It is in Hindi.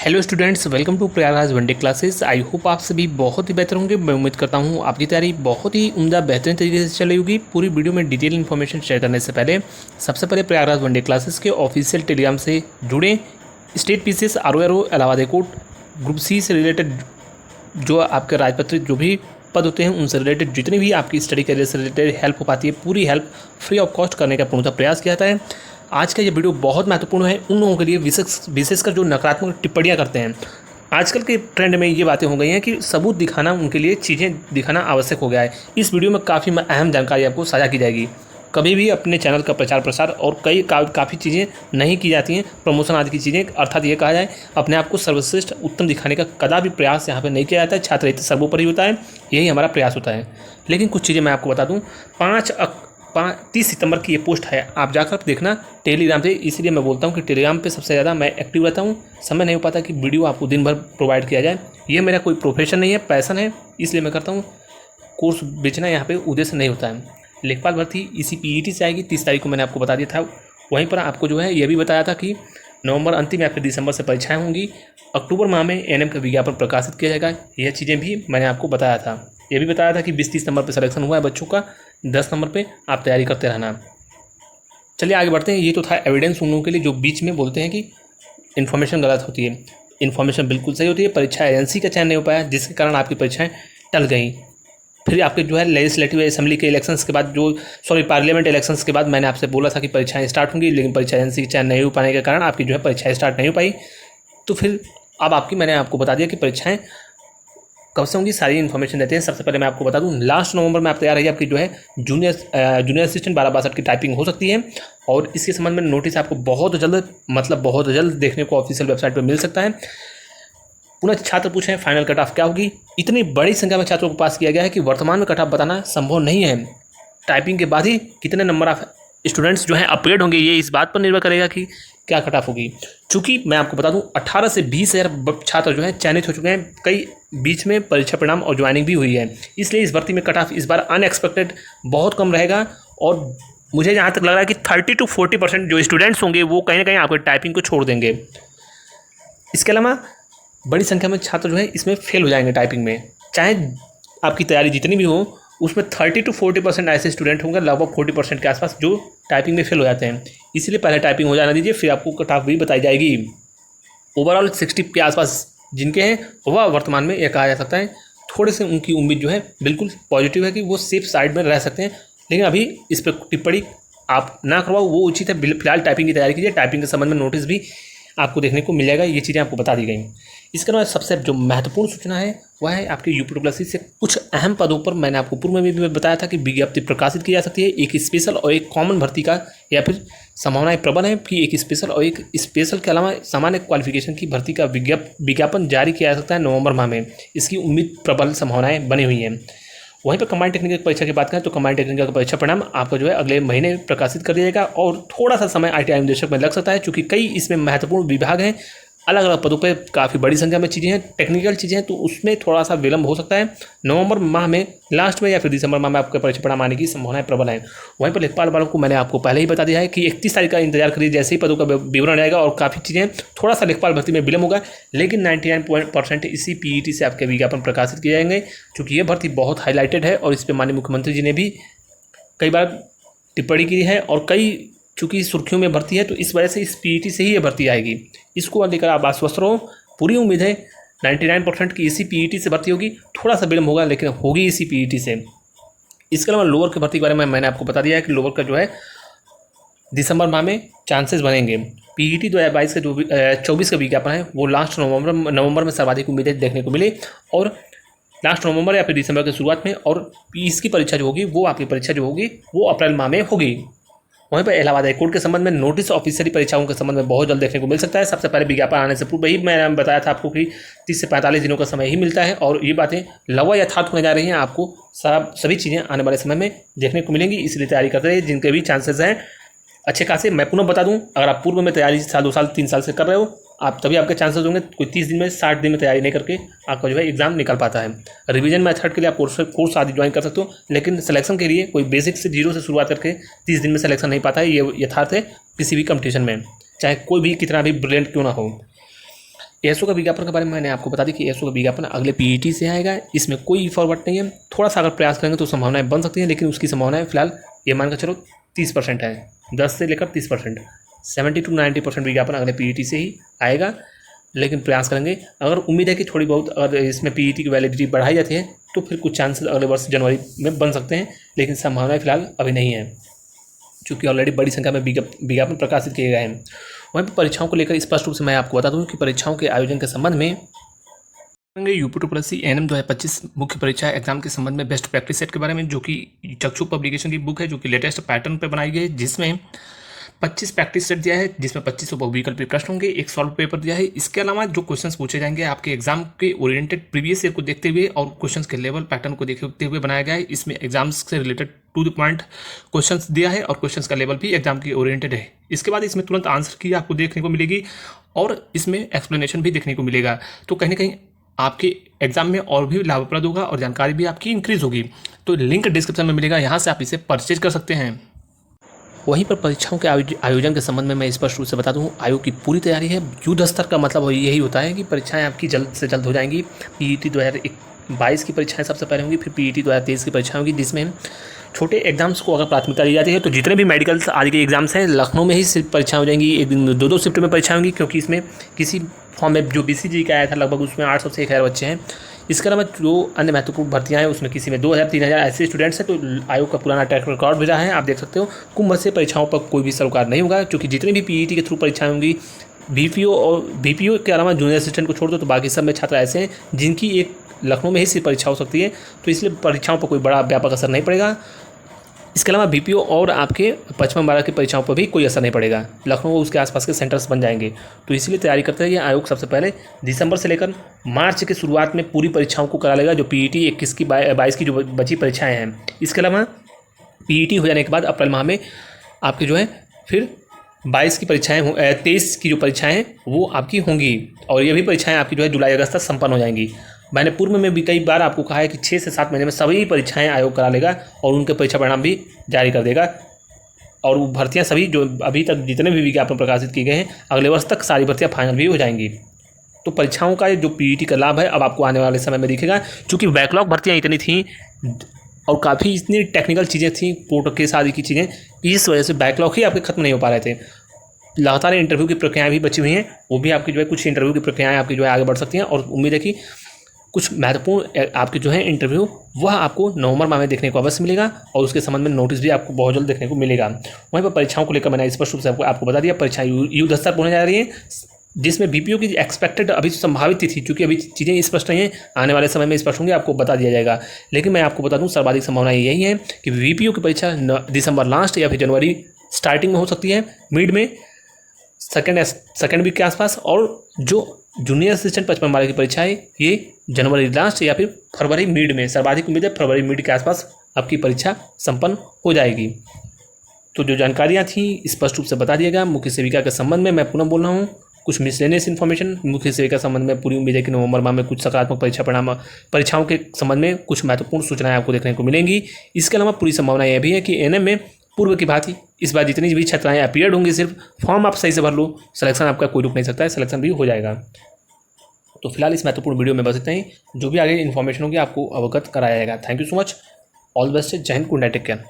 Hello students, welcome to Prayagraj one day classes. I hope आप सभी बहुत ही बेहतर होंगे। मैं उम्मीद करता हूँ आपकी तैयारी बहुत ही उम्दा बेहतरीन तरीके से चल रही होगी। पूरी वीडियो में डिटेल इन्फॉर्मेशन शेयर करने से पहले सबसे पहले प्रयागराज वनडे क्लासेस के ऑफिशियल टेलीग्राम से जुड़ें। State PCS, RO, Allahabad high court, group C से रिलेटेड जो आपके राजपत्रित जो भी पद होते हैं उनसे रिलेटेड जितनी भी आपकी स्टडी करियर से रिलेटेड हेल्प हो पाती है, पूरी हेल्प फ्री ऑफ कॉस्ट करने का पूर्णतः प्रयास किया जाता है। आज का ये वीडियो बहुत महत्वपूर्ण है उन लोगों के लिए, विशेषकर जो नकारात्मक टिप्पणियां करते हैं। आजकल के ट्रेंड में ये बातें हो गई हैं कि सबूत दिखाना उनके लिए, चीज़ें दिखाना आवश्यक हो गया है। इस वीडियो में काफ़ी अहम जानकारी आपको साझा की जाएगी। कभी भी अपने चैनल का प्रचार प्रसार और काफ़ी चीज़ें नहीं की जाती हैं, प्रमोशन आदि की चीज़ें, अर्थात ये कहा जाए अपने आप को सर्वश्रेष्ठ उत्तम दिखाने का कदापि प्रयास यहाँ पे नहीं किया जाता है। छात्र हित सर्वोपरि होता है, यही हमारा प्रयास होता है। लेकिन कुछ चीज़ें मैं आपको बता दूँ। 30 सितंबर की ये पोस्ट है, आप जाकर देखना टेलीग्राम से। इसलिए मैं बोलता हूँ कि टेलीग्राम पे सबसे ज़्यादा मैं एक्टिव रहता हूँ। समय नहीं हो पाता कि वीडियो आपको दिन भर प्रोवाइड किया जाए। ये मेरा कोई प्रोफेशन नहीं है, पैशन है, इसलिए मैं करता हूँ। कोर्स बेचना यहाँ पे उद्देश्य नहीं होता है। लेखपाल भर्ती इसी पीईटी से आएगी, 30 तारीख को मैंने आपको बता दिया था। वहीं पर आपको जो है ये भी बताया था कि नवंबर अंतिम या फिर दिसंबर से परीक्षाएँ होंगी। अक्टूबर माह में एनएम का विज्ञापन प्रकाशित किया जाएगा। यह चीज़ें भी मैंने आपको बताया था। ये भी बताया था कि 20-30 नंबर पर सिलेक्शन हुआ है बच्चों का, 10 नंबर पे आप तैयारी करते रहना। चलिए आगे बढ़ते हैं। ये तो था एविडेंस उन लोगों के लिए जो बीच में बोलते हैं कि इन्फॉर्मेशन गलत होती है। इन्फॉर्मेशन बिल्कुल सही होती है। परीक्षा एजेंसी का चयन नहीं हो पाया, जिसके कारण आपकी परीक्षाएं टल गई। फिर आपके जो है लेजिस्लेटिव असेंबली के इलेक्शंस के बाद पार्लियामेंट इलेक्शंस के बाद मैंने आपसे बोला था कि परीक्षाएं स्टार्ट होंगी, लेकिन परीक्षा एजेंसी का चयन नहीं हो पाने के कारण आपकी जो है परीक्षाएं स्टार्ट नहीं हो पाई। तो फिर अब मैंने आपको बता दिया कि परीक्षाएं कब से होंगी, सारी इन्फॉर्मेशन देते हैं। सबसे पहले मैं आपको बता दूं, लास्ट नवंबर में आप तैयार रहिए। आपकी जो है जूनियर असिस्टेंट 1262 की टाइपिंग हो सकती है, और इसके संबंध में नोटिस आपको बहुत जल्द देखने को ऑफिशियल वेबसाइट पर मिल सकता है। पुनः छात्र पूछें फाइनल कट ऑफ क्या होगी। इतनी बड़ी संख्या में छात्रों को पास किया गया है कि वर्तमान में कट ऑफ बताना संभव नहीं है। टाइपिंग के बाद ही कितने नंबर ऑफ स्टूडेंट्स जो हैं अपग्रेड होंगे, ये इस बात पर निर्भर करेगा कि क्या कट ऑफ होगी। चूँकि मैं आपको बता दूं 18 से 20 हज़ार छात्र जो हैं चयनित हो चुके हैं। कई बीच में परीक्षा परिणाम और ज्वाइनिंग भी हुई है, इसलिए इस भर्ती में कट ऑफ इस बार अनएक्सपेक्टेड बहुत कम रहेगा। और मुझे जहाँ तक लग रहा है कि 30 to 40% जो स्टूडेंट्स होंगे वो कहीं ना कहीं आपके टाइपिंग को छोड़ देंगे। इसके अलावा बड़ी संख्या में छात्र जो है इसमें फेल हो जाएंगे टाइपिंग में। चाहे आपकी तैयारी जितनी भी हो, उसमें 30 to 40% ऐसे स्टूडेंट होंगे, लगभग 40% के आसपास, जो टाइपिंग में फेल हो जाते हैं। इसलिए पहले टाइपिंग हो जाना दीजिए, फिर आपको कट ऑफ भी बताई जाएगी। ओवरऑल 60 के आसपास जिनके हैं वह वर्तमान में यह कहा जा सकता है थोड़े से उनकी उम्मीद जो है बिल्कुल पॉजिटिव है कि वो सेफ साइड में रह सकते हैं। लेकिन अभी इस पर टिप्पणी आप ना करवाओ, वो उचित है। फिलहाल टाइपिंग की तैयारी कीजिए। टाइपिंग के संबंध में नोटिस भी आपको देखने को मिल जाएगा। ये चीज़ें आपको बता दी गई। इसके अलावा सबसे जो महत्वपूर्ण सूचना है वह है आपके यूपी से कुछ अहम पदों पर मैंने आपको पूर्व में भी बताया था कि विज्ञप्ति प्रकाशित की जा सकती है। एक स्पेशल और एक कॉमन भर्ती का, या फिर संभावनाएं प्रबल है कि एक स्पेशल और एक स्पेशल के अलावा सामान्य क्वालिफिकेशन की भर्ती का विज्ञापन जारी किया जा सकता है नवंबर माह में। इसकी उम्मीद प्रबल संभावनाएं बनी हुई हैं। वहीं पर कंबाइंड टेक्निकल परीक्षा की बात करें तो कंबाइंड टेक्निकल का परीक्षा परिणाम आपका जो है अगले महीने प्रकाशित कर दिया जाएगा, और थोड़ा सा समय आईटीआई निदेशक में लग सकता है, क्योंकि कई इसमें महत्वपूर्ण विभाग हैं। अलग अलग पदों पे काफ़ी बड़ी संख्या में चीज़ें हैं, टेक्निकल चीज़ें हैं, तो उसमें थोड़ा सा विलंब हो सकता है। नवंबर माह में लास्ट में या फिर दिसंबर माह में आपके परीक्षा परिणाम आने की संभावनाएं प्रबल हैं। वहीं पर लेखपाल वालों को मैंने आपको पहले ही बता दिया है कि 31 तारीख का इंतजार करिए, जैसे ही पदों का विवरण आएगा। और काफ़ी चीज़ें, थोड़ा सा लेखपाल भर्ती में विलंब होगा, लेकिन 99% इसी पीईटी से आपके विज्ञापन प्रकाशित किए जाएंगे, क्योंकि ये भर्ती बहुत हाईलाइटेड है। और इस पर माननीय मुख्यमंत्री जी ने भी कई बार टिप्पणी की है, और कई चूँकि सुर्खियों में भर्ती है, तो इस वजह से इस पीईटी से ही ये भर्ती आएगी। इसको लेकर आप आश्वस्त रहो। पूरी उम्मीद है 99% की इसी पीईटी से भर्ती होगी। थोड़ा सा विलंब होगा, लेकिन होगी इसी पीईटी से। इसके अलावा लोअर की भर्ती के बारे में मैंने आपको बता दिया है कि लोअर का जो है दिसंबर माह में चांसेस बनेंगे। पीईटी 2022 का जो 24 का विज्ञापन है वो लास्ट नवंबर में सर्वाधिक उम्मीदें देखने को मिले, और लास्ट नवंबर या फिर दिसंबर की शुरुआत में। और इसकी परीक्षा जो होगी वो आपकी परीक्षा जो होगी वो अप्रैल माह में होगी। वहीं पर इलाहाबाद हाईकोर्ट के संबंध में नोटिस ऑफिशियली परीक्षाओं के संबंध में बहुत जल्द देखने को मिल सकता है। सबसे पहले विज्ञापन आने से पूर्व ही मैंने बताया था आपको कि 30 से 45 दिनों का समय ही मिलता है, और ये बातें लगभग यथार्थ होने जा रही हैं। आपको सभी चीज़ें आने वाले समय में देखने को मिलेंगी, इसलिए तैयारी करते रहिए। जिनके भी चांसेस हैं अच्छे खासे, मैं पुनः बता दूं, अगर आप पूर्व में तैयारी साल 2 साल 3 साल से कर रहे हो, आप तभी आपके चांसेस होंगे। कोई 30 दिन में 60 दिन में तैयारी नहीं करके आपका जो है एग्जाम निकल पाता है। रिवीजन मेथड के लिए आप कोर्स आदि ज्वाइन कर सकते हो, लेकिन सिलेक्शन के लिए कोई बेसिक से जीरो से शुरुआत करके 30 दिन में सिलेक्शन नहीं पाता है। ये यथार्थ है किसी भी कंपटीशन में, चाहे कोई भी कितना भी ब्रिलियंट क्यों ना हो। एसओ का विज्ञापन के बारे में मैंने आपको बता दी कि एसओ का विज्ञापन अगले पीईटी से आएगा, इसमें कोई फॉरवर्ड नहीं है। थोड़ा सा अगर प्रयास करेंगे तो संभावनाएं बन सकती हैं, लेकिन उसकी संभावनाएं फिलहाल ये मान कर चलो 30% है, 10 से लेकर 30%, 70 to 90% विज्ञापन अगले पीईटी से ही आएगा, लेकिन प्रयास करेंगे। अगर उम्मीद है कि थोड़ी बहुत अगर इसमें पीईटी की वैलिडिटी बढ़ाई जाती है तो फिर कुछ चांसेस अगले वर्ष जनवरी में बन सकते हैं, लेकिन संभावनाएं फिलहाल अभी नहीं है, क्योंकि ऑलरेडी बड़ी संख्या में विज्ञापन प्रकाशित किए गए हैं। वहीं पर परीक्षाओं को लेकर स्पष्ट रूप से मैं आपको बता दूं कि परीक्षाओं के आयोजन के संबंध में यूपी एनएम 2025 मुख्य परीक्षा एग्जाम के संबंध में बेस्ट प्रैक्टिस सेट के बारे में, जो कि चक्षु पब्लिकेशन की बुक है, जो कि लेटेस्ट पैटर्न पर बनाई गई है, जिसमें 25 प्रैक्टिस सेट दिया है, जिसमें 25 बहुविकल्पी प्रश्न होंगे, एक सॉल्व पेपर दिया है। इसके अलावा जो क्वेश्चंस पूछे जाएंगे आपके एग्जाम के ओरिएंटेड प्रीवियस ईयर को देखते हुए और क्वेश्चंस के लेवल पैटर्न को देखते हुए बनाया गया है। इसमें एग्जाम्स से related to the point questions दिया है और क्वेश्चंस का लेवल भी एग्जाम की ओरिएंटेड है। इसके बाद इसमें तुरंत आंसर की आपको देखने को मिलेगी और इसमें एक्सप्लेनेशन भी देखने को मिलेगा, तो कहीं ना कहीं आपके एग्जाम में और भी लाभप्रद होगा और जानकारी भी आपकी इंक्रीज होगी। तो लिंक डिस्क्रिप्शन में मिलेगा, यहाँ से आप इसे परचेज कर सकते हैं। वहीं पर परीक्षाओं के आयोजन के संबंध में मैं स्पष्ट रूप से बता दूं, आयोग की पूरी तैयारी है। युद्ध स्तर का मतलब यही होता है कि परीक्षाएं आपकी जल्द से जल्द हो जाएंगी। पीईटी 2022 की परीक्षाएं सबसे पहले होंगी, फिर पीईटी 2023 की परीक्षाएं होंगी, जिसमें छोटे एग्जाम्स को अगर प्राथमिकता दी जाती है तो जितने भी मेडिकल्स आदि के एग्जाम्स हैं लखनऊ में ही सिर्फ परीक्षाएं हो जाएंगी। एक दिन 2-2 शिफ्ट में परीक्षाएं होंगी, क्योंकि इसमें किसी फॉर्म में जो बीसीजी का आया था लगभग उसमें 800 से 1000 बच्चे हैं। इसके अलावा जो अन्य महत्वपूर्ण भर्तियां हैं उसमें किसी में 2000-3000 ऐसे स्टूडेंट्स हैं। तो आयोग का पुराना ट्रैक रिकॉर्ड भी रहा है, आप देख सकते हो। कुंभ से परीक्षाओं पर कोई भी सरोकार नहीं होगा, क्योंकि जितनी भी पीईटी के थ्रू परीक्षाएं होंगी, बीपीओ के अलावा जूनियर असिस्टेंट को छोड़ दो तो बाकी सब में छात्र ऐसे हैं जिनकी एक लखनऊ में ही सिर्फ परीक्षा हो सकती है, तो इसलिए परीक्षाओं पर कोई बड़ा व्यापक असर नहीं पड़ेगा। इसके अलावा बीपीओ और आपके 55-12 की परीक्षाओं पर भी कोई असर नहीं पड़ेगा, लखनऊ उसके आसपास के सेंटर्स बन जाएंगे। तो इसलिए तैयारी करते रहिए। आयोग सबसे पहले दिसंबर से लेकर मार्च के शुरुआत में पूरी परीक्षाओं को करा लेगा, जो पीईटी 21 की 22 की जो बची परीक्षाएं हैं। इसके अलावा पीईटी हो जाने के बाद अप्रैल माह में आपकी जो है फिर 22 की परीक्षाएं 23 की जो परीक्षाएं हैं वो आपकी होंगी, और ये भी परीक्षाएं आपकी जो है जुलाई अगस्त तक संपन्न हो जाएंगी। मैंने पूर्व में भी कई बार आपको कहा है कि 6 से 7 महीने में सभी परीक्षाएं आयोग करा लेगा और उनके परीक्षा परिणाम भी जारी कर देगा, और वो भर्तियां सभी जो अभी तक जितने भी विज्ञापन प्रकाशित किए गए हैं अगले वर्ष तक सारी भर्तियां फाइनल भी हो जाएंगी। तो परीक्षाओं का जो पीईटी का लाभ है अब आपको आने वाले समय में दिखेगा, क्योंकि बैकलॉग भर्तियाँ इतनी थी और काफ़ी इतनी टेक्निकल चीज़ें थी, कोर्ट केस आदि की चीज़ें, इस वजह से बैकलॉग ही आपके खत्म नहीं हो पा रहे थे। लगातार इंटरव्यू की प्रक्रियाएँ भी बची हुई हैं, वो भी आपकी जो है कुछ इंटरव्यू की प्रक्रियाएँ आपकी जो है आगे बढ़ सकती हैं, और उम्मीद है कि कुछ महत्वपूर्ण आपके जो है इंटरव्यू वह आपको नवंबर माह में देखने को अवश्य मिलेगा, और उसके संबंध में नोटिस भी आपको बहुत जल्द देखने को मिलेगा। वहीं पर परीक्षाओं को लेकर मैंने स्पष्ट रूप से आपको बता दिया, परीक्षा युद्ध स्तर पर होने जा रही है, जिसमें बीपीओ की एक्सपेक्टेड अभी संभावित थी, क्योंकि अभी चीज़ें स्पष्ट नहीं हैं, आने वाले समय में स्पष्ट होंगी, आपको बता दिया जाएगा। लेकिन मैं आपको बता दूं सर्वाधिक संभावना यही है कि बीपीओ की परीक्षा दिसंबर लास्ट या फिर जनवरी स्टार्टिंग में हो सकती है, मिड में सेकेंड वीक के आसपास, और जो जूनियर असिस्टेंट 55-12 की परीक्षा है ये जनवरी लास्ट या फिर फरवरी मिड में, सर्वाधिक उम्मीद है फरवरी मिड के आसपास आपकी परीक्षा संपन्न हो जाएगी। तो जो जानकारियाँ थी स्पष्ट रूप से बता दिएगा। मुख्य सेविका के संबंध में मैं पुनः बोल रहा हूँ, कुछ मिसलेनियस इन्फॉर्मेशन मुख्य सेविका संबंध में पूरी उम्मीद है कि नवंबर माह में कुछ सकारात्मक परीक्षाओं के संबंध में कुछ महत्वपूर्ण सूचनाएं आपको देखने को मिलेंगी। इसके अलावा पूरी संभावना यह भी है कि एनएम में पूर्व की भांति इस बार जितनी भी छात्राएं अपीयर्ड होंगी, सिर्फ फॉर्म आप सही से भर लो, सिलेक्शन आपका कोई रुक नहीं सकता है, सिलेक्शन भी हो जाएगा। तो फिलहाल इस महत्वपूर्ण वीडियो में बस इतना ही, जो भी आगे इन्फॉर्मेशन होगी आपको अवगत कराया जाएगा। Thank you so much, all the best, Jai Hind, good night, take care.